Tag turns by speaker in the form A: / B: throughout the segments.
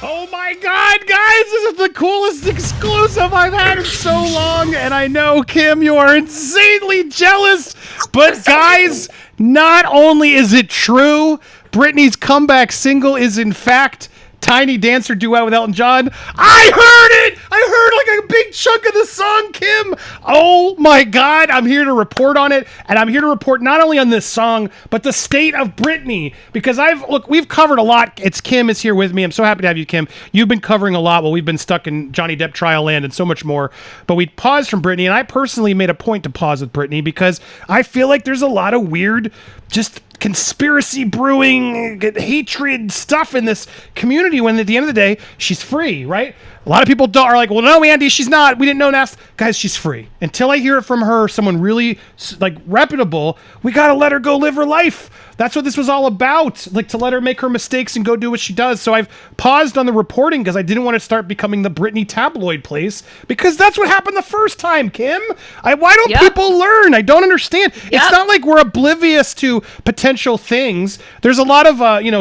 A: Oh my God, guys, this is the coolest exclusive I've had in so long, and I know, Kim, you are insanely jealous, but guys, not only is it true, Britney's comeback single is in fact Tiny Dancer duet with Elton John. I heard it! I heard like a big chunk of the song, Kim! Oh my God, I'm here to report on it, and I'm here to report not only on this song, but the state of Britney, because we've covered a lot. Kim is here with me. I'm so happy to have you, Kim. You've been covering a lot while we've been stuck in Johnny Depp trial land and so much more, but we paused from Britney, and I personally made a point to pause with Britney because I feel like there's a lot of weird, just conspiracy brewing, hatred stuff in this community when at the end of the day, she's free, right? A lot of people are like, well, no, Andy, she's not. We didn't know that. Guys, she's free. Until I hear it from her, someone really like reputable, we got to let her go live her life. That's what this was all about. Like to let her make her mistakes and go do what she does. So I've paused on the reporting because I didn't want to start becoming the Britney tabloid place because that's what happened the first time, Kim. Why don't people learn? I don't understand. It's not like we're oblivious to potential things. There's a lot of,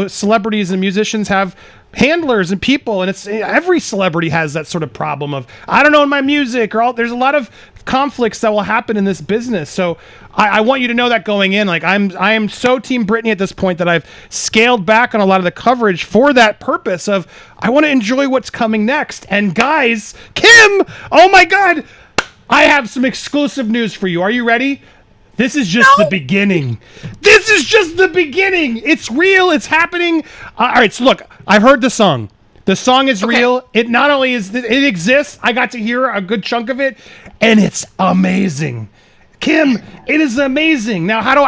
A: celebrities and musicians have handlers and people, and it's every celebrity has that sort of problem of I don't know in my music there's a lot of conflicts that will happen in this business. So I want you to know that going in, like I am so team Britney at this point that I've scaled back on a lot of the coverage for that purpose of I want to enjoy what's coming next. And guys, Kim, oh my God, I have some exclusive news for you. Are you ready? This is just the beginning. This is just the beginning. It's real. It's happening. All right, so look, I've heard the song. The song is real. It not only it exists, I got to hear a good chunk of it, and it's amazing. Kim, it is amazing. Now, I don't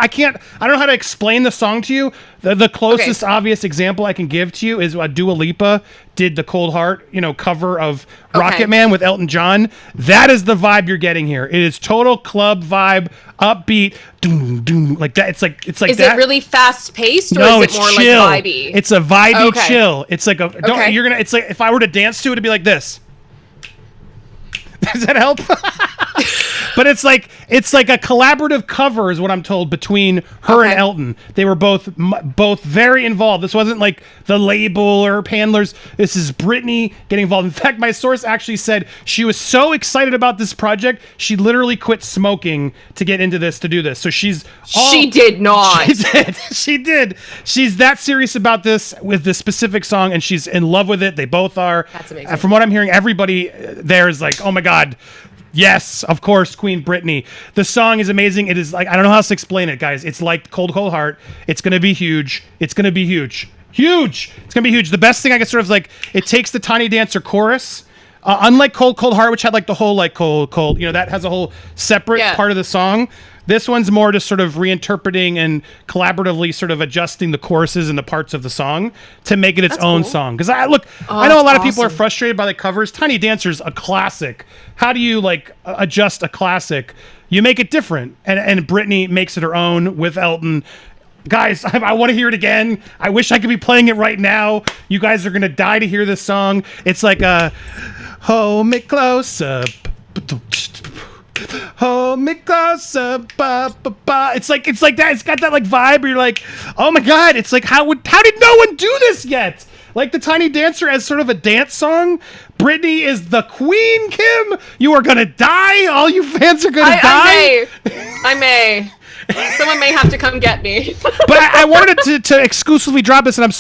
A: know how to explain the song to you. The closest obvious example I can give to you is Dua Lipa did the Cold Heart, cover of Rocket Man with Elton John. That is the vibe you're getting here. It is total club vibe, upbeat, doom, doom, like that. It's like
B: is
A: that.
B: it really fast paced or
A: No,
B: is it more
A: chill.
B: like vibey?
A: It's a vibey chill. It's like it's like if I were to dance to it, it'd be like this. Does that help? But it's like a collaborative cover is what I'm told between her and Elton. They were both very involved. This wasn't like the label or handlers. This is Britney getting involved. In fact, my source actually said she was so excited about this project, she literally quit smoking to get into this, to do this. So she did not. She did. She's that serious about this with this specific song, and she's in love with it. They both are.
B: That's amazing.
A: From what I'm hearing, everybody there is like, oh my God. Yes, of course, Queen Britney. The song is amazing. It is like, I don't know how else to explain it, guys. It's like Cold, Cold Heart. It's going to be huge. It's going to be huge. Huge. It's going to be huge. The best thing I can sort of like, it takes the Tiny Dancer chorus. Unlike Cold, Cold Heart, which had like the whole like cold, cold, that has a whole separate part of the song. This one's more just sort of reinterpreting and collaboratively sort of adjusting the choruses and the parts of the song to make it its own song. Because I know a lot of people are frustrated by the covers. Tiny Dancer's a classic. How do you like adjust a classic? You make it different. And Britney makes it her own with Elton. Guys, I want to hear it again. I wish I could be playing it right now. You guys are going to die to hear this song. It's like hold me close up. Hold me closer, ba, ba, ba. It's like that. It's got that like vibe where you're like, oh my God. It's like, how did no one do this yet? Like the Tiny Dancer as sort of a dance song. Britney is the queen, Kim. You are gonna die. All you fans are gonna die.
B: I may. Someone may have to come get me.
A: But I wanted to exclusively drop this, and I'm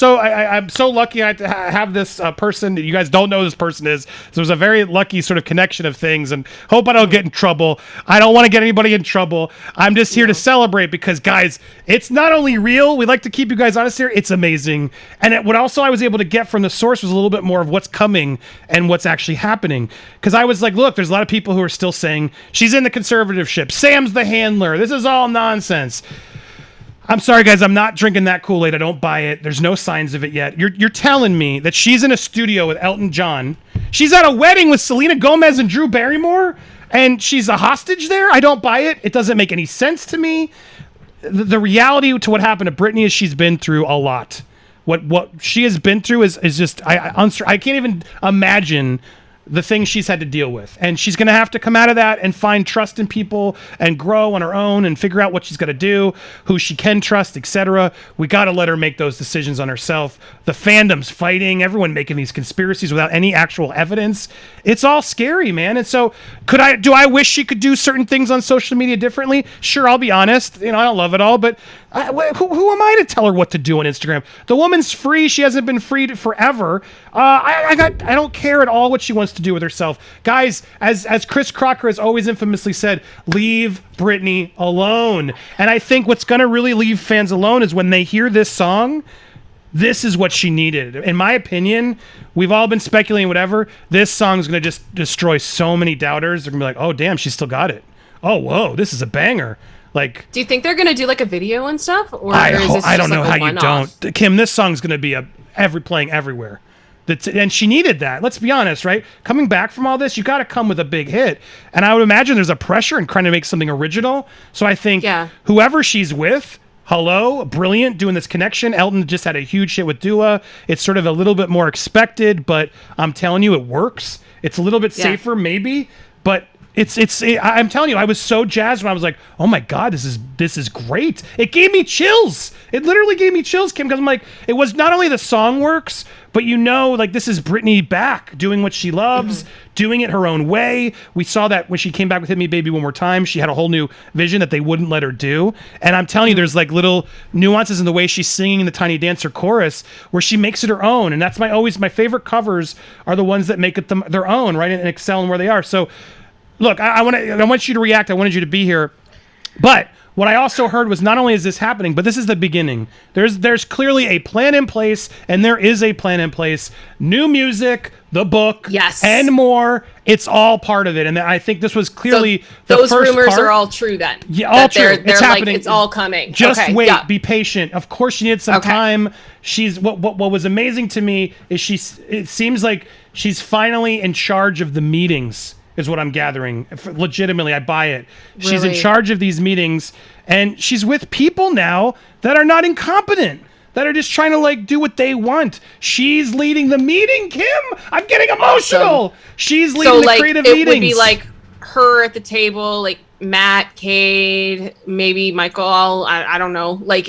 A: so lucky I have this person. You guys don't know who this person is. So there's a very lucky sort of connection of things, and hope I don't get in trouble. I don't want to get anybody in trouble. I'm just here to celebrate because, guys, it's not only real. We like to keep you guys honest here. It's amazing. And what also I was able to get from the source was a little bit more of what's coming and what's actually happening. Because I was like, look, there's a lot of people who are still saying she's in the conservatorship. Sam's the handler. This is all nonsense. I'm sorry, guys. I'm not drinking that Kool-Aid. I don't buy it. There's no signs of it yet. You're telling me that she's in a studio with Elton John. She's at a wedding with Selena Gomez and Drew Barrymore, and she's a hostage there? I don't buy it. It doesn't make any sense to me. The reality to what happened to Britney is she's been through a lot. What she has been through is just I can't even imagine the things she's had to deal with. And she's going to have to come out of that and find trust in people and grow on her own and figure out what she's got to do, who she can trust, etc. We got to let her make those decisions on herself. The fandom's fighting, everyone making these conspiracies without any actual evidence. It's all scary, man. And so do I wish she could do certain things on social media differently? Sure, I'll be honest. I don't love it all, but who am I to tell her what to do on Instagram? The woman's free. She hasn't been free forever. I don't care at all what she wants to do with herself. Guys, as Chris Crocker has always infamously said, leave Britney alone. And I think what's going to really leave fans alone is when they hear this song. This is what she needed. In my opinion, we've all been speculating whatever. This song is going to just destroy so many doubters. They're going to be like, oh, damn, she still got it. Oh, whoa, this is a banger. Like,
B: do you think they're going to do like a video and stuff? Or
A: I don't know how you don't. Kim, this song's going to be playing everywhere. And she needed that. Let's be honest, right? Coming back from all this, you got to come with a big hit. And I would imagine there's a pressure in trying to make something original. So I think whoever she's with, hello, brilliant, doing this connection. Elton just had a huge hit with Dua. It's sort of a little bit more expected, but I'm telling you, it works. It's a little bit safer, maybe, but I'm telling you, I was so jazzed when I was like, oh my God, this is great. It gave me chills. It literally gave me chills, Kim, because I'm like, it was not only the song works, but like this is Britney back doing what she loves, doing it her own way. We saw that when she came back with Hit Me Baby One More Time, she had a whole new vision that they wouldn't let her do. And I'm telling you, there's like little nuances in the way she's singing in the Tiny Dancer chorus where she makes it her own. And that's my favorite covers are the ones that make it their own, right? And excel in where they are. So look, I want you to react. I wanted you to be here. But what I also heard was not only is this happening, but this is the beginning. There's clearly a plan in place, and there is a plan in place. New music, the book, and more. It's all part of it. And I think this was clearly the first part. Those rumors
B: are all true then?
A: Yeah, all true.
B: It's happening. It's all coming.
A: Just wait. Be patient. Of course she needs some time. She's what was amazing to me is it seems like she's finally in charge of the meetings. Is what I'm gathering. Legitimately, I buy it. Really? She's in charge of these meetings, and she's with people now that are not incompetent, that are just trying to like do what they want. She's leading the meeting, Kim. I'm getting emotional. Awesome. She's leading the creative meetings. So, it would be like her at the table, like Matt, Cade, maybe Michael. I don't know. Like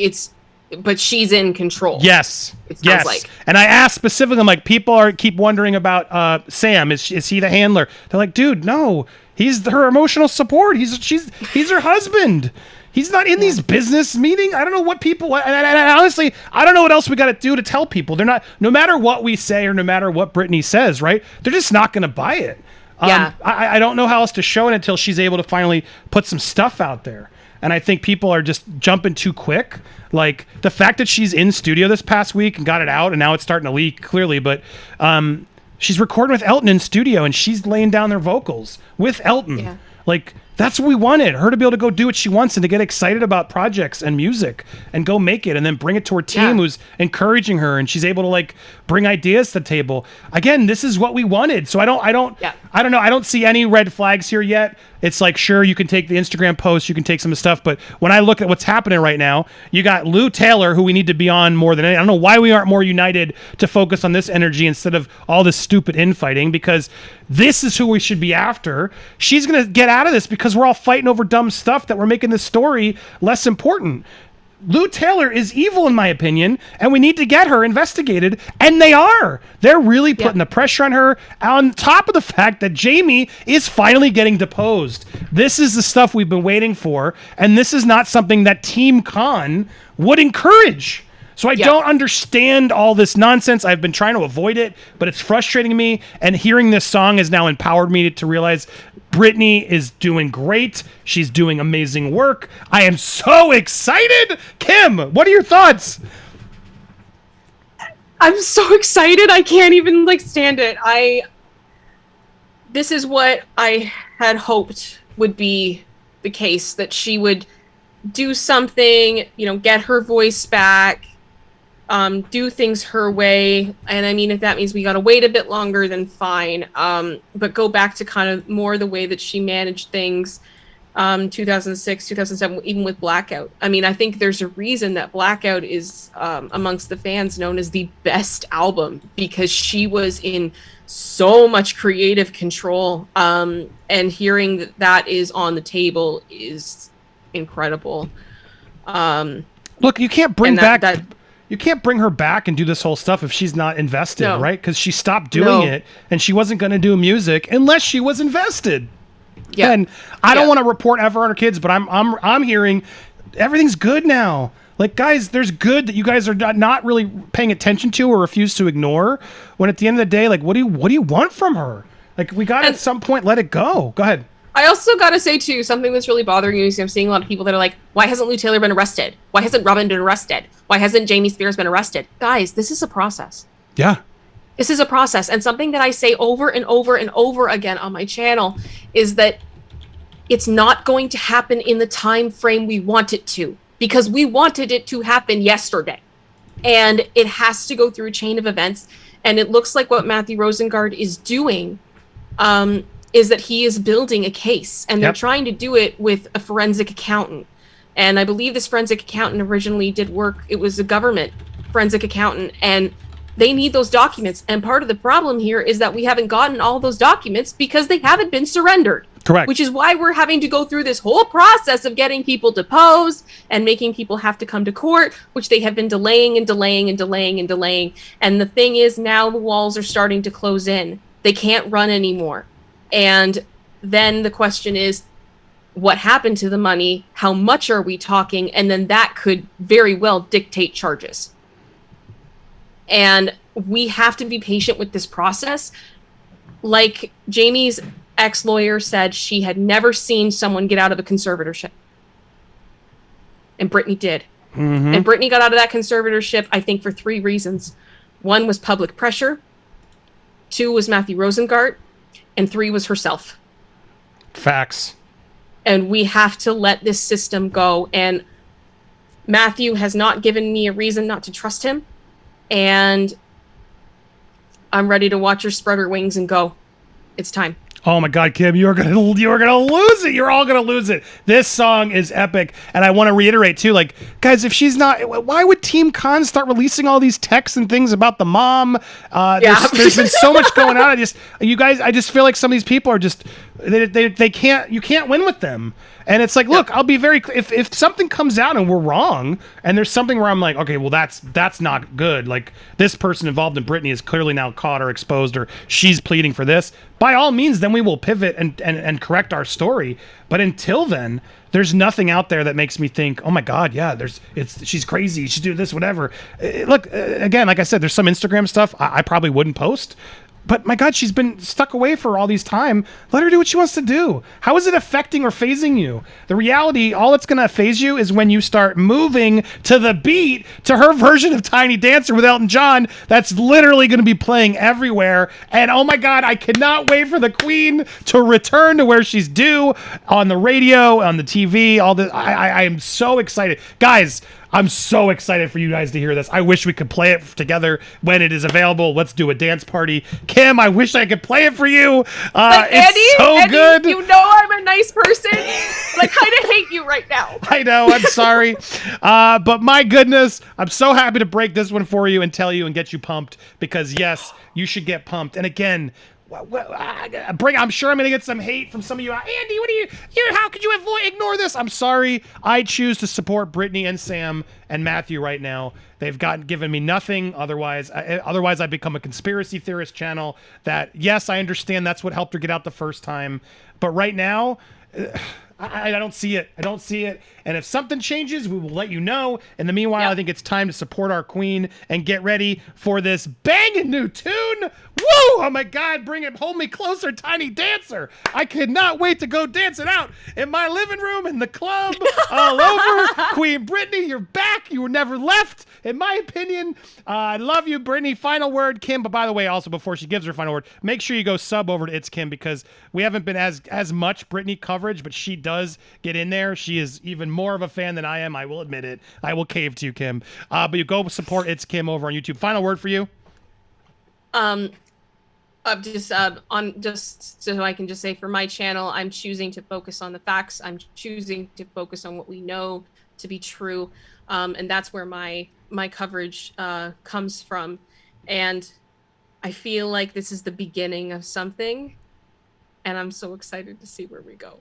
A: but she's in control. Yes. It sounds like. And I asked specifically, I'm like, people keep wondering about Sam. Is he the handler? They're like, dude, no. He's her emotional support. He's her husband. He's not in these business meetings. I don't know what people. And honestly, I don't know what else we got to do to tell people. They're not. No matter what we say or no matter what Britney says, right? They're just not going to buy it. I don't know how else to show it until she's able to finally put some stuff out there. And I think people are just jumping too quick. Like the fact that she's in studio this past week and got it out, and now it's starting to leak clearly. But she's recording with Elton in studio, and she's laying down their vocals with Elton. Yeah. Like that's what we wanted, her to be able to go do what she wants and to get excited about projects and music and go make it and then bring it to her team who's encouraging her, and she's able to like bring ideas to the table. Again, this is what we wanted. So I don't know. I don't see any red flags here yet. It's like, sure, you can take the Instagram posts, you can take some of the stuff, but when I look at what's happening right now, you got Lou Taylor, who we need to be on more than any. I don't know why we aren't more united to focus on this energy instead of all this stupid infighting, because this is who we should be after. She's going to get out of this because we're all fighting over dumb stuff that we're making this story less important. Lou Taylor is evil, in my opinion, and we need to get her investigated, and they are. They're really putting the pressure on her, on top of the fact that Jamie is finally getting deposed. This is the stuff we've been waiting for, and this is not something that Team Khan would encourage. So I don't understand all this nonsense. I've been trying to avoid it, but it's frustrating me, and hearing this song has now empowered me to realize Britney is doing great. She's doing amazing work. I am so excited. Kim, what are your thoughts?
B: I'm so excited. I can't even stand it. This is what I had hoped would be the case, that she would do something, get her voice back, do things her way. And I mean, if that means we got to wait a bit longer, then fine. But go back to kind of more the way that she managed things 2006, 2007, even with Blackout. I mean, I think there's a reason that Blackout is amongst the fans known as the best album, because she was in so much creative control. And hearing that is on the table is incredible.
A: Look, you can't bring you can't bring her back and do this whole stuff if she's not invested, right? Because she stopped doing it, and she wasn't going to do music unless she was invested. Yeah. And I don't want to report ever on her kids, but I'm hearing everything's good now. Like, guys, there's good that you guys are not really paying attention to or refuse to ignore. When at the end of the day, like, what do you want from her? Like, we got to at some point let it go. Go ahead.
B: I also got to say, too, something that's really bothering me is I'm seeing a lot of people that are like, why hasn't Lou Taylor been arrested? Why hasn't Robin been arrested? Why hasn't Jamie Spears been arrested? Guys, this is a process.
A: Yeah.
B: This is a process. And something that I say over and over and over again on my channel is that it's not going to happen in the time frame we want it to, because we wanted it to happen yesterday. And it has to go through a chain of events. And it looks like what Matthew Rosengard is doing is that he is building a case, and they're trying to do it with a forensic accountant. And I believe this forensic accountant originally did work. It was a government forensic accountant, and they need those documents. And part of the problem here is that we haven't gotten all those documents because they haven't been surrendered.
A: Correct.
B: Which is why we're having to go through this whole process of getting people deposed and making people have to come to court, which they have been delaying and delaying and delaying and delaying. And the thing is, now the walls are starting to close in. They can't run anymore. And then the question is, what happened to the money? How much are we talking? And then that could very well dictate charges. And we have to be patient with this process. Like Jamie's ex-lawyer said, she had never seen someone get out of a conservatorship. And Britney did. Mm-hmm. And Britney got out of that conservatorship, I think, for 3 reasons. 1 was public pressure. 2 was Matthew Rosengart. And 3 was herself.
A: Facts.
B: And we have to let this system go. And Matthew has not given me a reason not to trust him. And I'm ready to watch her spread her wings and go. It's time.
A: Oh my God, Kim, you're gonna lose it. You're all gonna lose it. This song is epic, and I want to reiterate too, like, guys, if she's not, why would Team Con start releasing all these texts and things about the mom? There's been so much going on. I just feel like some of these people are just they can't. You can't win with them. And it's like, look, I'll be very if something comes out and we're wrong, and there's something where I'm like, okay, well that's not good. Like, this person involved in Britney is clearly now caught or exposed, or she's pleading for this. By all means, then we will pivot and correct our story. But until then, there's nothing out there that makes me think, oh my God, yeah, she's crazy, she's doing this, whatever. Look, again, like I said, there's some Instagram stuff I probably wouldn't post. But my God, she's been stuck away for all these time. Let her do what she wants to do. How is it affecting or phasing you? The reality, all it's going to phase you is when you start moving to the beat to her version of Tiny Dancer with Elton John. That's literally going to be playing everywhere. And oh my God, I cannot wait for the Queen to return to where she's due, on the radio, on the TV, all this. I am so excited. Guys, I'm so excited for you guys to hear this. I wish we could play it together when it is available. Let's do a dance party. Kim, I wish I could play it for you. It's so good.
B: You know I'm a nice person, but I kind of hate you right now.
A: I know. I'm sorry. But my goodness, I'm so happy to break this one for you and tell you and get you pumped, because yes, you should get pumped. And again, I'm sure I'm going to get some hate from some of you. Andy, what are you how could you ignore this? I'm sorry. I choose to support Britney and Sam and Matthew right now. They've given me nothing. Otherwise I become a conspiracy theorist channel that, yes, I understand that's what helped her get out the first time. But right now, I don't see it. I don't see it. And if something changes, we will let you know. In the meanwhile, I think it's time to support our queen and get ready for this banging new tune. Woo! Oh my God, bring it, hold me closer, Tiny Dancer. I cannot wait to go dance it out in my living room, in the club, all over. Queen Britney, you're back. You were never left, in my opinion. I love you, Britney. Final word, Kim. But by the way, also, before she gives her final word, make sure you go sub over to It's Kim, because we haven't been as much Britney coverage, but she does get in there. She is even more of a fan than I am. I will admit it. I will cave to you, Kim. But you go support It's Kim over on YouTube. Final word for you.
B: just so I can just say for my channel, I'm choosing to focus on the facts. I'm choosing to focus on what we know to be true, and that's where my coverage comes from. And I feel like this is the beginning of something, and I'm so excited to see where we go.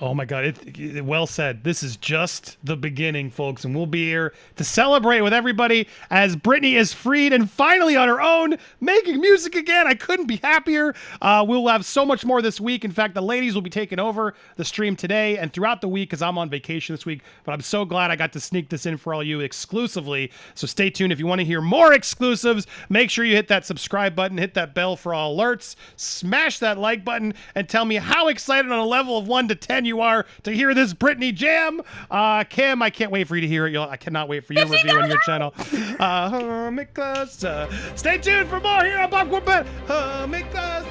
A: Oh my God, well said. This is just the beginning, folks, and we'll be here to celebrate with everybody as Britney is freed and finally on her own, making music again. I couldn't be happier. We'll have so much more this week. In fact, the ladies will be taking over the stream today and throughout the week because I'm on vacation this week, but I'm so glad I got to sneak this in for all you exclusively. So stay tuned. If you want to hear more exclusives, make sure you hit that subscribe button, hit that bell for all alerts, smash that like button, and tell me how excited on a level of 1 to 10 you are to hear this Britney jam. Kim, I can't wait for you to hear it. I cannot wait for your review on your channel. Make us, stay tuned for more here on PopcornedPlanet. Make us,